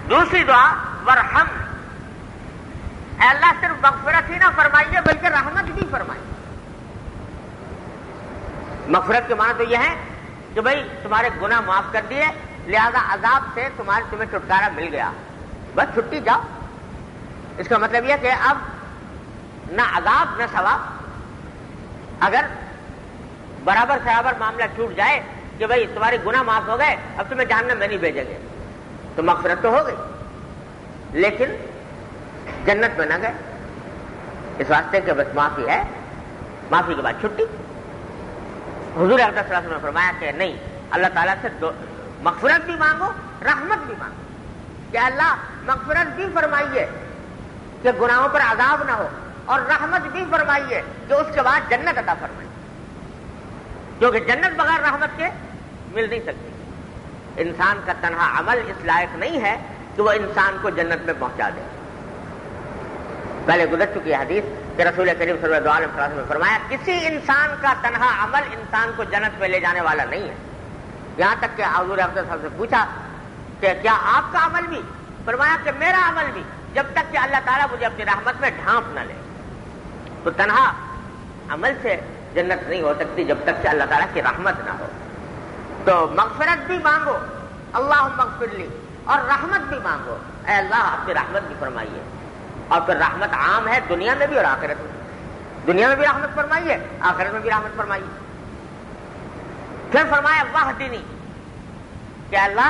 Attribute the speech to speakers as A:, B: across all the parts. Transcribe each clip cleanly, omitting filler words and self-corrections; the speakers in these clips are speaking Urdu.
A: دوسری دعا ورحم، اے اللہ صرف مغفرت ہی نہ فرمائیے بلکہ رحمت بھی فرمائیے۔ مغفرت کے معنی تو یہ ہے کہ بھائی تمہارے گناہ معاف کر دیے، لہذا عذاب سے تمہیں چھٹکارا مل گیا، بس چھٹی جاؤ۔ اس کا مطلب یہ کہ اب نہ عذاب نہ ثواب، اگر برابر معاملہ چھوٹ جائے کہ بھائی تمہارے گناہ معاف ہو گئے، اب تمہیں جہنم میں نہیں بھیجیں گے، تو مغفرت تو ہو گئی، لیکن جنت میں نہ گئے، اس واسطے کہ بس معافی ہے، معافی کے بعد چھٹی۔ حضور اقدس صلی اللہ علیہ وسلم نے فرمایا کہ نہیں، اللہ تعالیٰ سے مغفرت بھی مانگو، رحمت بھی مانگو، کہ اللہ مغفرت بھی فرمائیے کہ گناہوں پر عذاب نہ ہو، اور رحمت بھی فرمائیے کہ اس کے بعد جنت عطا فرمائیے، کیونکہ جنت بغیر رحمت کے مل نہیں سکتی۔ انسان کا تنہا عمل اس لائق نہیں ہے کہ وہ انسان کو جنت میں پہنچا دے۔ پہلے گزر چکی حدیث کہ رسول کریم صلی اللہ علیہ وسلم نے فرمایا کسی انسان کا تنہا عمل انسان کو جنت میں لے جانے والا نہیں ہے، یہاں تک کہ حضور اقدس صاحب سے پوچھا کہ کیا آپ کا عمل بھی؟ فرمایا کہ میرا عمل بھی، جب تک کہ اللہ تعالیٰ مجھے اپنی رحمت میں ڈھانپ نہ لے۔ تو تنہا عمل سے جنت نہیں ہو سکتی جب تک کہ اللہ تعالیٰ کی رحمت نہ ہو۔ تو مغفرت بھی مانگو، اللہم اغفر لی، اور رحمت بھی مانگو، اے اللہ اپنی رحمت بھی فرمائیے۔ اور پھر رحمت عام ہے دنیا میں بھی اور آخرت میں، دنیا میں بھی رحمت فرمائیے، آخرت میں بھی رحمت فرمائیے۔ پھر فرمایا واہدنی، کہ اللہ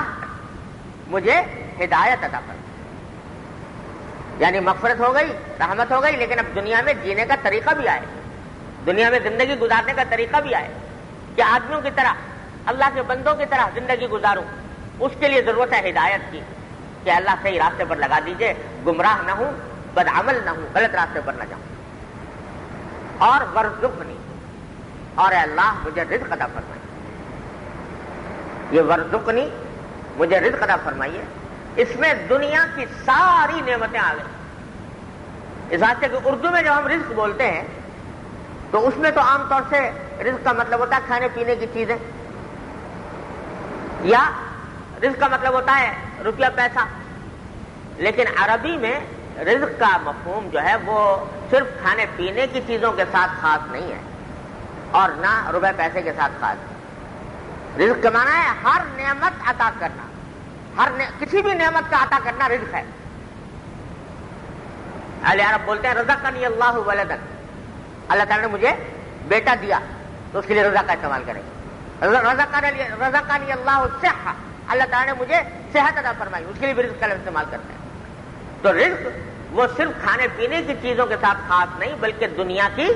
A: مجھے ہدایت عطا فرما، یعنی مغفرت ہو گئی، رحمت ہو گئی، لیکن اب دنیا میں جینے کا طریقہ بھی آئے، دنیا میں زندگی گزارنے کا طریقہ بھی آئے کہ آدمیوں کی طرح، اللہ کے بندوں کی طرح زندگی گزاروں۔ اس کے لیے ضرورت ہے ہدایت کی، کہ اللہ صحیح راستے پر لگا دیجئے، گمراہ نہ ہوں، بدعمل نہ ہوں، غلط راستے پر نہ جاؤں۔ اور ورزقنی، اور اے اللہ مجھے رزق عطا فرمائیے۔ یہ ورزقنی، مجھے رزق عطا فرمائیے، اس میں دنیا کی ساری نعمتیں آ گئی۔ اس واسطے کہ اردو میں جب ہم رزق بولتے ہیں تو اس میں تو عام طور سے رزق کا مطلب ہوتا ہے کھانے پینے کی چیزیں، یا رزق کا مطلب ہوتا ہے روپیہ پیسہ، لیکن عربی میں رزق کا مفہوم جو ہے وہ صرف کھانے پینے کی چیزوں کے ساتھ خاص نہیں ہے، اور نہ روپے پیسے کے ساتھ خاص ہے۔ رزق کا معنی ہے ہر نعمت عطا کرنا، کسی بھی نعمت کا عطا کرنا رزق ہے۔ اہل عرب بولتے ہیں رزقنی اللہ ولدن، اللہ تعالیٰ نے مجھے بیٹا دیا، تو اس کے لیے رزق کا استعمال کریں گے۔ رزقنی اللہ صحہ، اللہ تعالیٰ نے مجھے صحت عطا فرمائی، اس کے لیے بھی رزق کا استعمال کرتے ہیں۔ تو رزق وہ صرف کھانے پینے کی چیزوں کے ساتھ خاص نہیں، بلکہ دنیا کی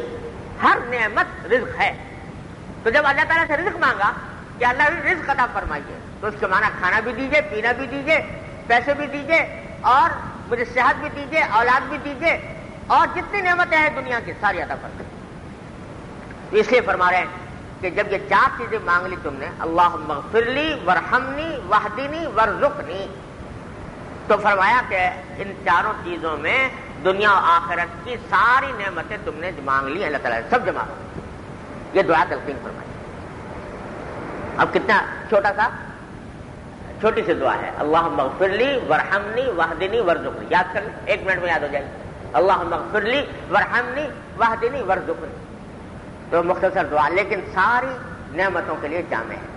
A: ہر نعمت رزق ہے۔ تو جب اللہ تعالیٰ سے رزق مانگا کہ اللہ رزق عطا فرمائیے، تو اس کے معنی کھانا بھی دیجئے، پینا بھی دیجئے، پیسے بھی دیجئے، اور مجھے صحت بھی دیجئے، اولاد بھی دیجئے، اور جتنی نعمتیں ہیں دنیا کی ساری عطا فرمائیے۔ اس لیے فرما رہے ہیں کہ جب یہ چار چیزیں مانگ لی تم نے، اللہم اغفر لی ورحمنی واہدنی ورزقنی، تو فرمایا کہ ان چاروں چیزوں میں دنیا و آخرت کی ساری نعمتیں تم نے مانگ لی، اللہ تعالیٰ سب جمع ہو۔ یہ دعا تلقین فرمائی۔ اب کتنا چھوٹی سی دعا ہے، اللہم اغفر لی ورحمنی واہدنی ورزقنی، یاد کر لیں، 1 منٹ میں یاد ہو جائے گی، اللہم اغفر لی ورحمنی واہدنی ورزقنی۔ تو مختصر دعا، لیکن ساری نعمتوں کے لیے جامع ہے۔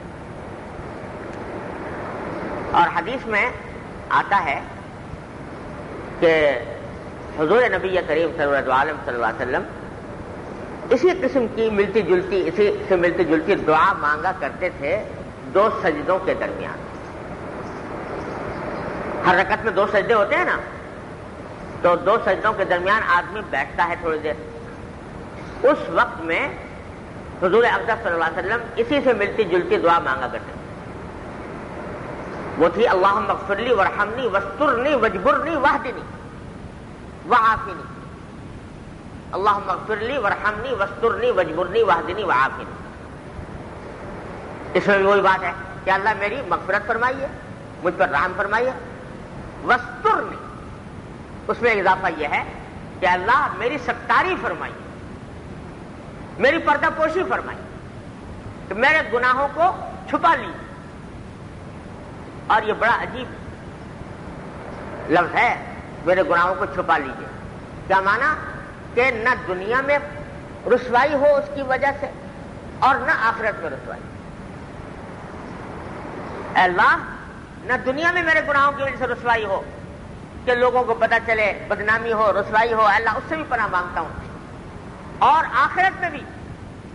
A: اور حدیث میں آتا ہے کہ حضور نبی کریم صلی اللہ علیہ وسلم اسی قسم کی اسی سے ملتی جلتی دعا مانگا کرتے تھے 2 سجدوں کے درمیان۔ ہر رکعت میں 2 سجدے ہوتے ہیں نا، تو 2 سجدوں کے درمیان آدمی بیٹھتا ہے تھوڑی دیر، اس وقت میں حضور اقدس صلی اللہ علیہ وسلم اسی سے ملتی جلتی دعا مانگا کرتے تھے۔ وہ تھی اللہم اغفر لی ورحمنی واسترنی واجبرنی واہدنی وعافنی، اللہم اغفر لی ورحمنی واسترنی واجبرنی واہدنی وعافنی۔ اس میں بھی وہی بات ہے کہ اللہ میری مغفرت فرمائیے، مجھ پر رحم فرمائیے، واسترنی، اس میں اضافہ یہ ہے کہ اللہ میری ستاری فرمائیے، میری پردہ پوشی فرمائیے، کہ میرے گناہوں کو چھپا لیجیے۔ اور یہ بڑا عجیب لفظ ہے میرے گناہوں کو چھپا لیجئے. کیا مانا کہ نہ دنیا میں رسوائی ہو اس کی وجہ سے اور نہ آخرت میں رسوائی. اے اللہ نہ دنیا میں میرے گناہوں کی وجہ سے رسوائی ہو کہ لوگوں کو پتہ چلے، بدنامی ہو، رسوائی ہو، اے اللہ اس سے بھی پناہ مانگتا ہوں. اور آخرت میں بھی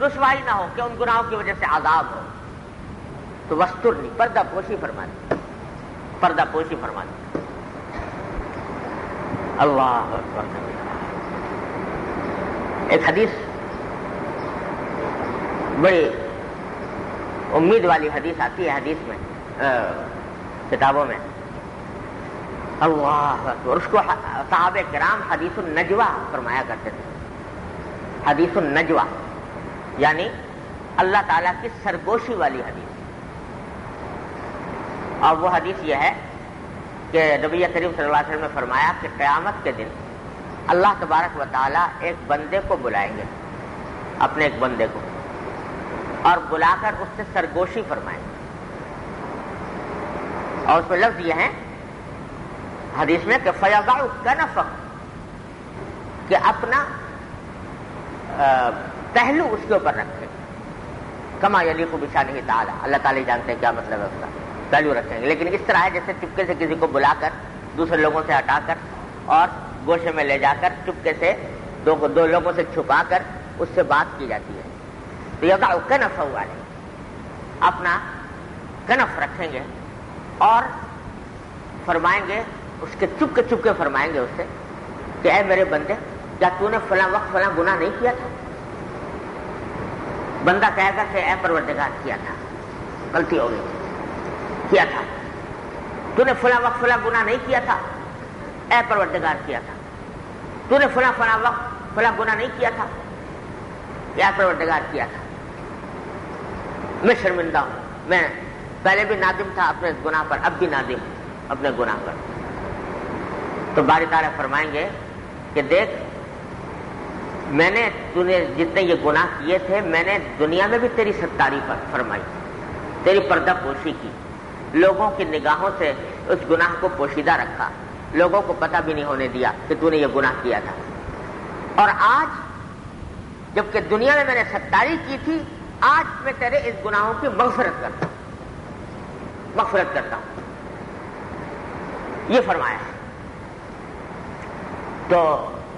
A: رسوائی نہ ہو کہ ان گناہوں کی وجہ سے عذاب ہو. تو وسترنی، پردہ پوشی فرما دی، پردہ پوشی فرما دی. اللہ اکبر. ایک حدیث بڑی امید والی حدیث آتی ہے حدیث میں، کتابوں میں. اللہ اکبر. اس کو صحابہ کرام حدیث النجوہ فرمایا کرتے تھے. حدیث النجوہ یعنی اللہ تعالیٰ کی سرگوشی والی حدیث. اور وہ حدیث یہ ہے کہ نبی کریم صلی اللہ علیہ وسلم نے فرمایا کہ قیامت کے دن اللہ تبارک و تعالیٰ ایک بندے کو بلائیں گے، اپنے ایک بندے کو، اور بلا کر اس سے سرگوشی فرمائیں گے. اور اس میں لفظ یہ ہے حدیث میں کہ فَيَضَعُ كَنَفَهُ، کہ اپنا پہلو اس کے اوپر رکھیں. کما یلیق بشانہ تعالی، اللہ تعالیٰ جانتے ہیں کیا مطلب ہے اس کا. پہلو رکھیں گے لیکن اس طرح ہے جیسے چپکے سے کسی کو بلا کر دوسرے لوگوں سے ہٹا کر اور گوشے میں لے جا کر چپکے سے دو لوگوں سے چھپا کر اس سے بات کی جاتی ہے. تو یضع کنفہ علیہ، اپنا کنف رکھیں گے اور فرمائیں گے اس کے چپکے فرمائیں گے اس سے کہ اے میرے بندے، کیا تو نے فلاں وقت فلاں گناہ نہیں کیا تھا؟ بندہ کہے گا کہ اے پروردگار کیا تھا، غلطی ہو گئی، کیا تھا. تو نے فلاں وقت فلاں گناہ نہیں کیا تھا؟ اے پروردگار کیا تھا. تو نے فلاں وقت فلاں گناہ نہیں کیا تھا؟ اے پروردگار کیا تھا. میں شرمندہ ہوں، میں پہلے بھی نادم تھا اپنے گناہ پر، اب بھی نادم ہوں اپنے گناہ پر. تو باری تعالیٰ فرمائیں گے کہ دیکھ، میں نے تو نے جتنے یہ گناہ کیے تھے میں نے دنیا میں بھی تیری ستاری پر فرمائی، تیری پردہ پوشی کی، لوگوں کی نگاہوں سے اس گناہ کو پوشیدہ رکھا، لوگوں کو پتہ بھی نہیں ہونے دیا کہ تو نے یہ گناہ کیا تھا. اور آج جبکہ دنیا میں نے ستاری کی تھی، آج میں تیرے اس گناہوں کی مغفرت کرتا ہوں. یہ فرمایا. تو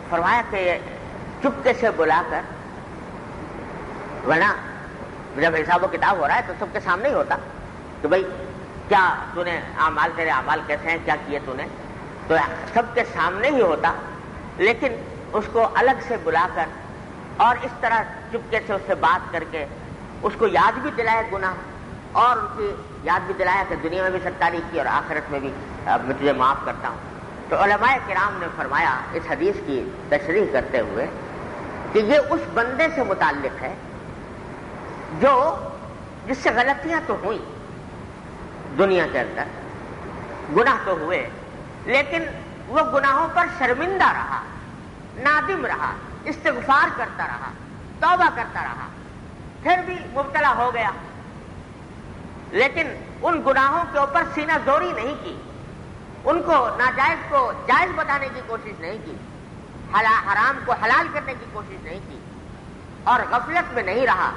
A: فرمایا کہ چپکے سے بلا کر، ورنہ جب حساب و کتاب ہو رہا ہے تو سب کے سامنے ہی ہوتا کہ بھائی کیا تو نے تیرے اعمال کیسے ہیں، کیا کیے تو نے، تو سب کے سامنے ہی ہوتا. لیکن اس کو الگ سے بلا کر اور اس طرح چپکے سے اس سے بات کر کے اس کو یاد بھی دلایا گناہ، اور ان کی یاد بھی دلایا کہ دنیا میں بھی ستاری کی اور آخرت میں بھی میں تجھے معاف کرتا ہوں. تو علماء کرام نے فرمایا اس حدیث کی تشریح کرتے ہوئے کہ یہ اس بندے سے متعلق ہے جس سے غلطیاں تو ہوئیں دنیا کے اندر، گناہ تو ہوئے، لیکن وہ گناہوں پر شرمندہ رہا، نادم رہا، استغفار کرتا رہا، توبہ کرتا رہا، پھر بھی مبتلا ہو گیا، لیکن ان گناہوں کے اوپر سینہ زوری نہیں کی، ان کو ناجائز کو جائز بتانے کی کوشش نہیں کی، حرام کو حلال کرنے کی کوشش نہیں کی، اور غفلت میں نہیں رہا،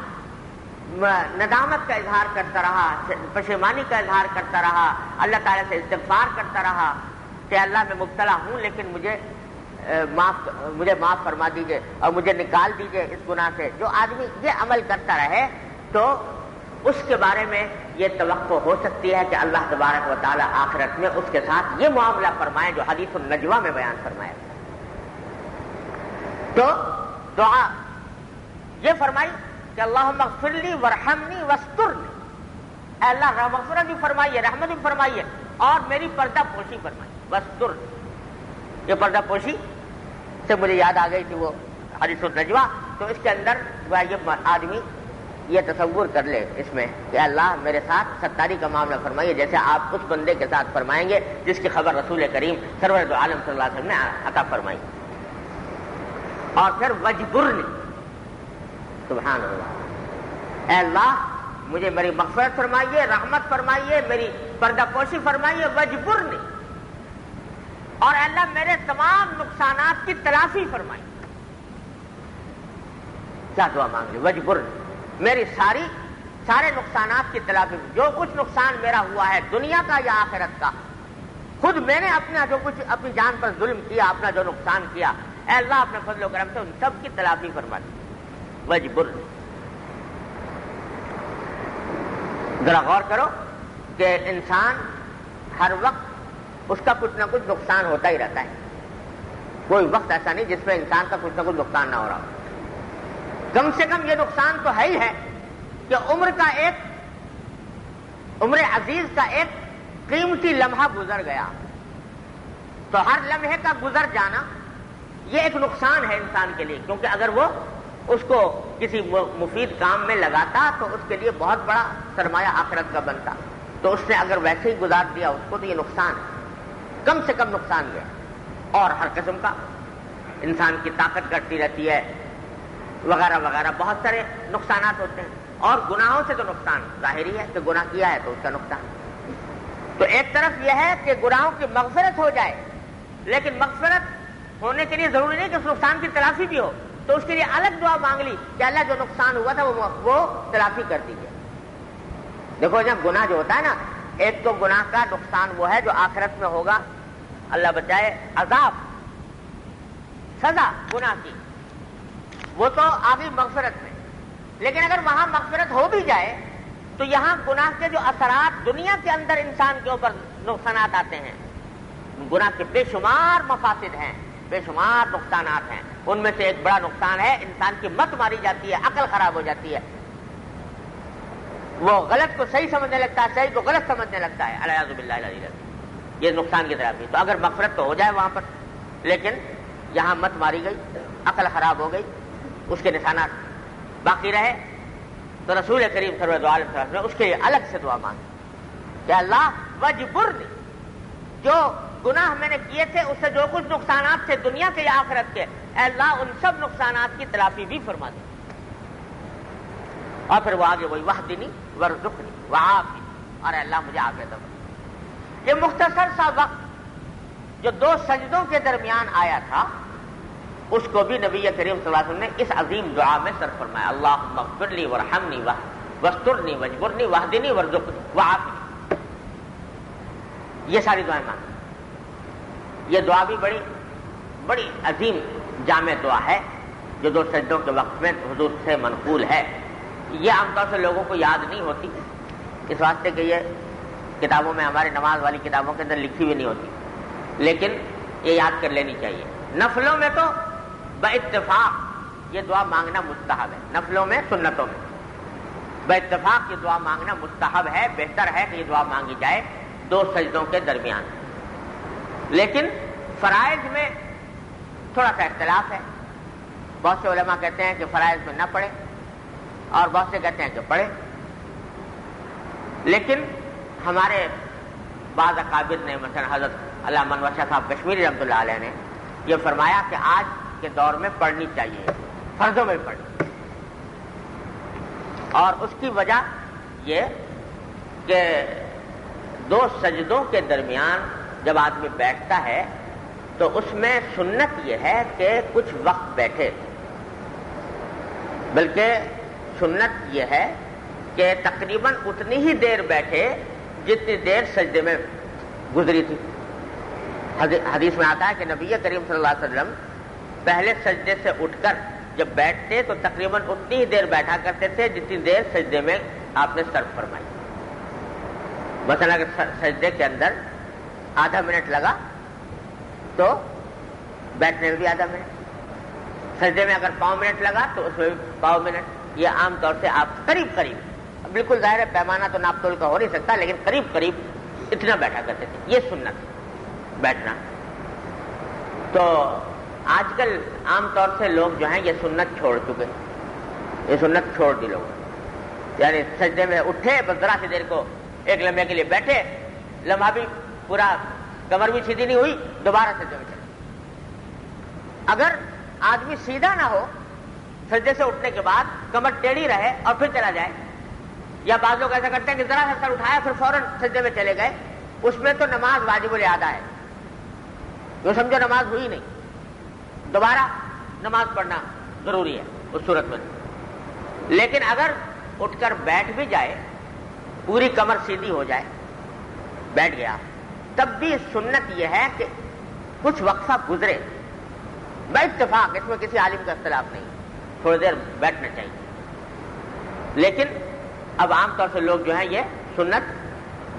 A: ندامت کا اظہار کرتا رہا، پشیمانی کا اظہار کرتا رہا، اللہ تعالیٰ سے استغفار کرتا رہا کہ اللہ میں مبتلا ہوں لیکن مجھے معاف فرما دیجئے اور مجھے نکال دیجئے اس گناہ سے. جو آدمی یہ عمل کرتا رہے تو اس کے بارے میں یہ توقع ہو سکتی ہے کہ اللہ تبارک و تعالیٰ آخرت میں اس کے ساتھ یہ معاملہ فرمائے جو حدیث النجوہ میں بیان فرمایا. تو دعا یہ فرمائی کہ اللہم اغفر لی ورحمنی واسترنی، اے اللہ مغفرت بھی فرمائیے، رحمت بھی فرمائیے اور میری پردہ پوشی فرمائیے. واسترنی، یہ پردہ پوشی سے مجھے یاد آ گئی تھی وہ حدیث النجوہ. تو اس کے اندر یہ آدمی یہ تصور کر لے اس میں کہ اللہ میرے ساتھ ستاری کا معاملہ فرمائیے جیسے آپ اس بندے کے ساتھ فرمائیں گے جس کی خبر رسول کریم سرور دو عالم صلی اللہ علیہ وسلم نے عطا فرمائی. اور پھر وجبرنی، سبحان اللہ، اے اللہ مجھے میری مغفرت فرمائیے، رحمت فرمائیے، میری پردہ پوشی فرمائیے، وجبرنی، اور اللہ میرے تمام نقصانات کی تلافی فرمائی. کیا دعا مانگ لی؟ وجبر، میری سارے نقصانات کی تلافی، جو کچھ نقصان میرا ہوا ہے دنیا کا یا آخرت کا، خود میں نے اپنا جو کچھ اپنی جان پر ظلم کیا، اپنا جو نقصان کیا، اے اللہ اپنے فضل و کرم سے ان سب کی تلافی فرما دی. وجبر. ذرا غور کرو کہ انسان ہر وقت اس کا کچھ نہ کچھ نقصان ہوتا ہی رہتا ہے. کوئی وقت ایسا نہیں جس میں انسان کا کچھ نہ کچھ نقصان نہ ہو رہا ہو. کم سے کم یہ نقصان تو ہے ہی ہے کہ عمر عزیز کا ایک قیمتی لمحہ گزر گیا. تو ہر لمحے کا گزر جانا یہ ایک نقصان ہے انسان کے لیے، کیونکہ اگر وہ اس کو کسی مفید کام میں لگاتا تو اس کے لیے بہت بڑا سرمایہ آخرت کا بنتا. تو اس نے اگر ویسے ہی گزار دیا اس کو تو یہ نقصان ہے، کم سے کم نقصان یہ. اور ہر قسم کا انسان کی طاقت گھٹتی رہتی ہے وغیرہ وغیرہ، بہت سارے نقصانات ہوتے ہیں. اور گناہوں سے تو نقصان ظاہری ہے کہ گناہ کیا ہے تو اس کا نقصان. تو ایک طرف یہ ہے کہ گناہوں کی مغفرت ہو جائے، لیکن مغفرت ہونے کے لیے ضروری نہیں کہ اس نقصان کی تلافی بھی ہو. تو اس کے لیے الگ دعا مانگ لی کہ اللہ جو نقصان ہوا تھا وہ تلافی کر دیجیے. دیکھو جب گناہ جو ہوتا ہے نا، ایک تو گناہ کا نقصان وہ ہے جو آخرت میں ہوگا، اللہ بچائے، عذاب، سزا گناہ کی، وہ تو آگے مغفرت میں. لیکن اگر وہاں مغفرت ہو بھی جائے تو یہاں گناہ کے جو اثرات دنیا کے اندر انسان کے اوپر نقصانات آتے ہیں، گناہ کے بے شمار مفاسد ہیں، بے شمار نقصانات ہیں. ان میں سے ایک بڑا نقصان ہے انسان کی مت ماری جاتی ہے، عقل خراب ہو جاتی ہے، وہ غلط کو صحیح سمجھنے لگتا ہے، صحیح کو غلط سمجھنے لگتا ہے. الیاذ باللہ العلی. یہ نقصان کی طرف بھی. تو اگر مغفرت تو ہو جائے وہاں پر، لیکن یہاں مت ماری گئی، عقل خراب ہو گئی، اس کے نشانات باقی رہے، تو رسول کریم صلی اللہ علیہ وسلم نے اس کے لیے الگ سے دعا مانگی کہ اللہ وجبرنی، جو گناہ میں نے کیے تھے اس سے جو کچھ نقصانات تھے دنیا کے یا آخرت کے، اے اللہ ان سب نقصانات کی تلافی بھی فرما دے. اور پھر وہ آگے وہی وحدنی ورزقنی وعافنی، اور اے اللہ مجھے عافیت دے. یہ مختصر سا وقت جو 2 سجدوں کے درمیان آیا تھا، اس کو بھی نبی کریم صلی اللہ علیہ وسلم نے اس عظیم دعا میں صرف فرمایا، اللہم اغفر لی ورحمنی واسترنی واجبرنی واہدنی وارزقنی وعافنی. یہ ساری دعائیں مانگی. یہ دعا بھی بڑی عظیم جامع دعا ہے جو 2 سجدوں کے وقت میں حضور سے منقول ہے. یہ عام طور سے لوگوں کو یاد نہیں ہوتی، اس واسطے کہ یہ کتابوں میں، ہمارے نماز والی کتابوں کے اندر لکھی ہوئی نہیں ہوتی، لیکن یہ یاد کر لینی چاہیے. نفلوں میں تو باتفاق یہ دعا مانگنا مستحب ہے، نفلوں میں، سنتوں میں باتفاق یہ دعا مانگنا مستحب ہے، بہتر ہے کہ یہ دعا مانگی جائے 2 سجدوں کے درمیان. لیکن فرائض میں تھوڑا سا اختلاف ہے. بہت سے علماء کہتے ہیں کہ فرائض میں نہ پڑھے، اور بہت سے کہتے ہیں کہ پڑھے. لیکن ہمارے بعض اکابر نے، مثلا حضرت علامہ انور شاہ صاحب کشمیری رحمۃ اللہ علیہ نے یہ فرمایا کہ آج کے دور میں پڑھنی چاہیے، فرضوں میں پڑھنی. اور اس کی وجہ یہ کہ 2 سجدوں کے درمیان جب آدمی بیٹھتا ہے تو اس میں سنت یہ ہے کہ کچھ وقت بیٹھے، بلکہ سنت یہ ہے کہ تقریباً اتنی ہی دیر بیٹھے جتنی دیر سجدے میں گزری تھی. حدیث میں آتا ہے کہ نبی کریم صلی اللہ علیہ وسلم پہلے سجدے سے اٹھ کر جب بیٹھتے تو تقریباً اتنی ہی دیر بیٹھا کرتے تھے جتنی دیر سجدے میں آپ نے صرف فرمائی. مثلا اگر سجدے کے اندر آدھا منٹ لگا تو بیٹھنے میں بھی آدھا منٹ، سجدے میں اگر 5 منٹ لگا تو اس میں بھی 5 منٹ. یہ عام طور سے آپ قریب بالکل ظاہر ہے پیمانہ تو ناپ تول کا ہو نہیں سکتا، لیکن قریب اتنا بیٹھا کرتے تھے. یہ سنت بیٹھنا. تو آج کل عام طور سے لوگ جو ہیں یہ سنت چھوڑ چکے، یہ سنت چھوڑ دی لوگوں. یعنی سجدے میں اٹھے بس ذرا سی دیر کو ایک لمحے کے لیے بیٹھے، لمحہ بھی پورا کمر بھی سیدھی نہیں ہوئی، دوبارہ سجدے میں چلے. اگر آدمی سیدھا نہ ہو، سجدے سے اٹھنے کے بعد کمر ٹیڑھی رہے اور پھر چلا جائے، یا بعض لوگ ایسا کرتے ہیں کہ ذرا سا سر اٹھایا پھر فوراً سجدے میں چلے گئے، اس میں تو نماز واجب الادا ہے. وہ سمجھو نماز ہوئی نہیں، دوبارہ نماز پڑھنا ضروری ہے اس صورت میں. لیکن اگر اٹھ کر بیٹھ بھی جائے، پوری کمر سیدھی ہو جائے، بیٹھ گیا، تب بھی سنت یہ ہے کہ کچھ وقفہ گزرے باتفاق، اس میں کسی عالم کا اختلاف نہیں، تھوڑی دیر بیٹھنا چاہیے. لیکن اب عام طور سے لوگ جو ہیں یہ سنت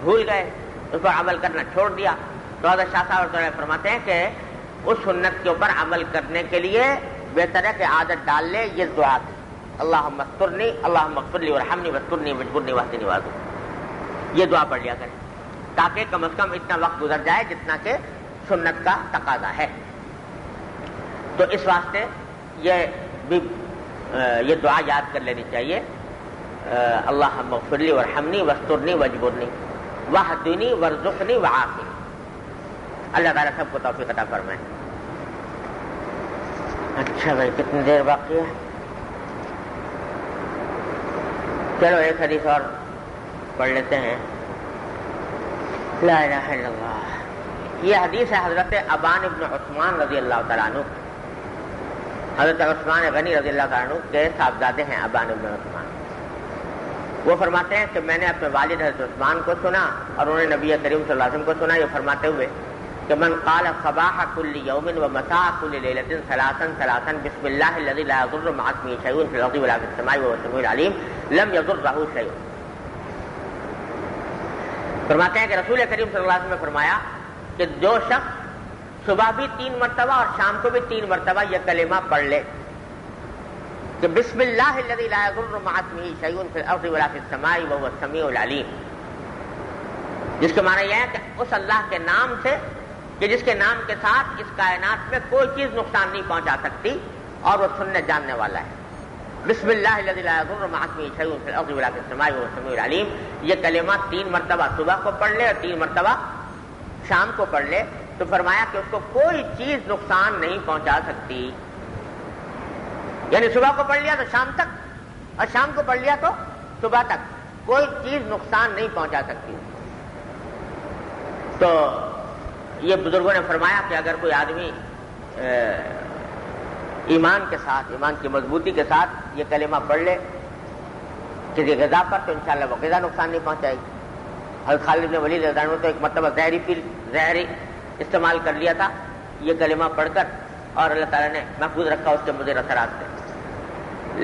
A: بھول گئے، اس پر عمل کرنا چھوڑ دیا. تو حضرت شاہ صاحب فرماتے ہیں کہ اس سنت کے اوپر عمل کرنے کے لیے بہتر ہے کہ عادت ڈال لے یہ دعا کی، اللہم استرنی، اللہم اغفر لی وارحمنی واسترنی واجبرنی واہدنی وارزقنی، یہ دعا پڑھ لیا کریں تاکہ کم از کم اتنا وقت گزر جائے جتنا کہ سنت کا تقاضا ہے. تو اس واسطے یہ دعا یاد کر لینی چاہیے، اللہم اغفر لی وارحمنی واسترنی واجبرنی واہدنی وارزقنی وعافنی. اللہ تعالیٰ سب کو توفیق عطا فرمائے. اچھا بھائی کتنی دیر باقی ہے؟ چلو ایک حدیث اور پڑھ لیتے ہیں. لا الہ الا اللہ. یہ حدیث ہے حضرت ابان ابن عثمان رضی اللہ تعالیٰ عنہ. حضرت عثمان غنی رضی اللہ تعالیٰ عنہ کے صاحبزادے ہیں ابان ابن عثمان. وہ فرماتے ہیں کہ میں نے اپنے والد حضرت عثمان کو سنا اور انہوں نے نبی کریم صلی اللہ علیہ وسلم کو سنا یہ فرماتے ہوئے کہ من قال صباح كل يوم ومساء كل ليلة ثلاثا ثلاثا بسم الله الذي لا يضر مع اسمه شيء في الأرض ولا في السماء وهو السميع العليم لم يضره شيء. فرماتے ہیں کہ رسول کریم صلی اللہ علیہ وسلم نے فرمایا کہ جو شخص صبح بھی 3 مرتبہ اور شام کو بھی 3 مرتبہ یہ کلمہ پڑھ لے کہ بسم اللہ الذی لا یضر مع اسمہ شیء فی الارض ولا فی السماء وهو السمیع العلیم، جس کا معنی یہ ہے کہ اس اللہ کے نام سے کہ جس کے نام کے ساتھ اس کائنات میں کوئی چیز نقصان نہیں پہنچا سکتی اور وہ سننے جاننے والا ہے. بسم اللہ الذی لا یضر مع اسمہ شیء فی الارض ولا فی السماء وهو السمیع العلیم. یہ کلمہ 3 مرتبہ صبح کو پڑھ لے اور 3 مرتبہ شام کو پڑھ لے تو فرمایا کہ اس کو کوئی چیز نقصان نہیں پہنچا سکتی. یعنی صبح کو پڑھ لیا تو شام تک اور شام کو پڑھ لیا تو صبح تک کوئی چیز نقصان نہیں پہنچا سکتی. تو یہ بزرگوں نے فرمایا کہ اگر کوئی آدمی ایمان کے ساتھ، ایمان کی مضبوطی کے ساتھ یہ کلمہ پڑھ لے کسی غذا پر تو انشاءاللہ وہ غذا نقصان نہیں پہنچائے گی. حضرت خالد بن ولید رضی اللہ عنہ تو ایک مرتبہ زہری استعمال کر لیا تھا یہ کلمہ پڑھ کر اور اللہ تعالیٰ نے محفوظ رکھا اس کے مضر اثرات سے.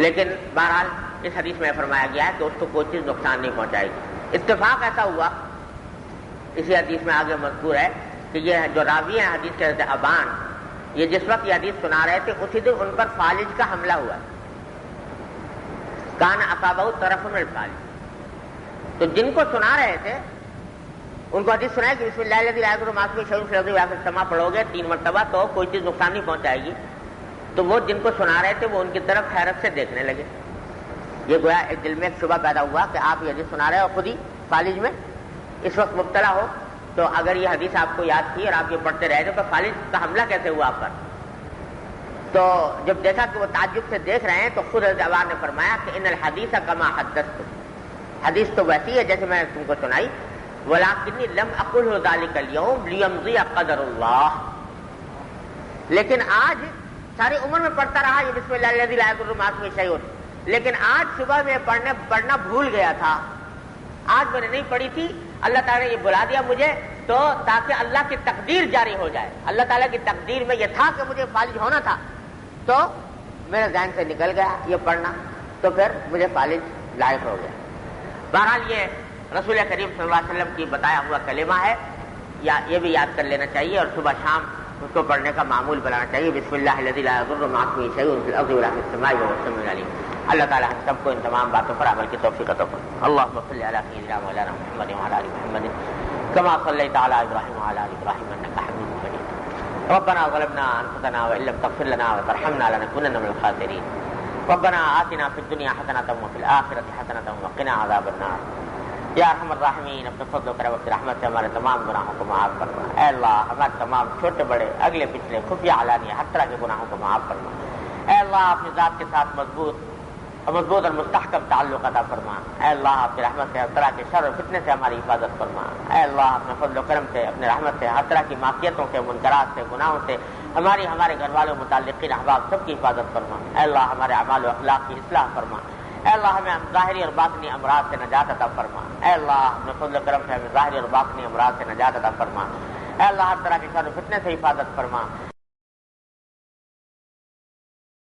A: لیکن بہرحال اس حدیث میں فرمایا گیا ہے کہ اس کو کوئی چیز نقصان نہیں پہنچائے گی. اتفاق ایسا ہوا اسی حدیث میں آگے مذکور ہے کہ یہ جو راوی ہیں حدیث کے حضرت ابان، یہ جس وقت یہ حدیث سنا رہے تھے اسی دن ان پر فالج کا حملہ ہوا. کان اصابہ طرف من الفالج. تو جن کو سنا رہے تھے ان کو حدیث سنایا کہ بسم اللہ الذی لا یضر مع اسمہ شیء فی الارض ولا فی السماء پڑھو گے 3 مرتبہ تو کوئی چیز نقصان نہیں پہنچائے گی. تو وہ جن کو سنا رہے تھے وہ ان کی طرف حیرت سے دیکھنے لگے. یہ گویا ایک دل میں ایک شبہ پیدا ہوا کہ آپ یہ حدیث سنا رہے ہو خود ہی فالج میں اس وقت مبتلا ہو، تو اگر یہ حدیث آپ کو یاد تھی اور آپ یہ پڑھتے رہے تھے تو فالج کا حملہ کیسے ہوا آپ پر؟ تو جب دیکھا کہ وہ تعجب سے دیکھ رہے ہیں تو خود حضرت ابان نے فرمایا کہ ان الحدیث کما حدثت، حدیث تو ویسی ہے جیسے میں نے تم کو سنائی، ولکنی لم اقلہ ذلک اليوم لیمضی قدر اللہ. لیکن آج ساری عمر میں پڑھتا رہا یہ بسم اللہ الذی لا یضر مع اسمہ شیء، لیکن آج صبح میں پڑھنا بھول گیا تھا، آج میں نے نہیں پڑھی تھی. اللہ تعالیٰ نے یہ بلا دیا مجھے تو تاکہ اللہ کی تقدیر جاری ہو جائے. اللہ تعالیٰ کی تقدیر میں یہ تھا کہ مجھے فالج ہونا تھا تو میرے ذہن سے نکل گیا یہ پڑھنا، تو پھر مجھے فالج لائق ہو گیا. بہرحال یہ رسول کریم صلی اللہ علیہ وسلم کی بتایا ہوا کلمہ ہے، یا یہ بھی یاد کر لینا چاہیے اور صبح شام اس کو پڑھنے کا معمول بنانا چاہیے. بسم اللہ الذی لا یضر مع اسمہ شیء فی الارض ولا فی السماء وهو السمیع العلیم. اللہ تعالیٰ ہم سب کو ان تمام باتوں پر عمل کی توفیق عطا فرمائے. اللهم صل علی سیدنا مولانا محمد وعلی آل محمد كما صليت على ابراہیم وعلى آل ابراہیم انك حمید مجید. ربنا ظلمنا انفسنا وان لم تغفر لنا وترحمنا لنكونن من الخاسرین. ربنا آتنا في الدنيا حسنة وفي الآخرة حسنة وقنا عذاب النار. یا ارحم الراحمین اپنے فضل و کرم و رحمت سے ہمارے تمام گناہوں کو معاف فرما. اے اللہ ہمارے تمام چھوٹے بڑے اگلے پچھلے خفیہ علانیہ ہر طرح کے گناہوں کو معاف فرما. اے اللہ اپنی ذات کے ساتھ مضبوط اور مضبوط اور مستحکم تعلق عطا فرما۔ اے اللہ اپنی رحمت سے ہر طرح کے شر و فتنے سے ہماری حفاظت فرما۔ اے اللہ اپنے فضل و کرم سے اپنے رحمت سے ہر طرح کی معصیتوں سے، منکرات سے، گناہوں سے ہمارے گھر والوں متعلقین احباب سب کی حفاظت فرما۔ اے اللہ ہمارے اعمال و اخلاق کی اصلاح فرما۔ اے اللہ ہمیں ظاہری اور باطنی امراض سے نجات عطا فرما۔ اے اللہ اپنے فضل و کرم سے ہمیں ظاہری اور باطنی امراض سے نجات عطا فرما۔ اے اللہ ہر طرح کے شر و فتنے سے حفاظت فرما۔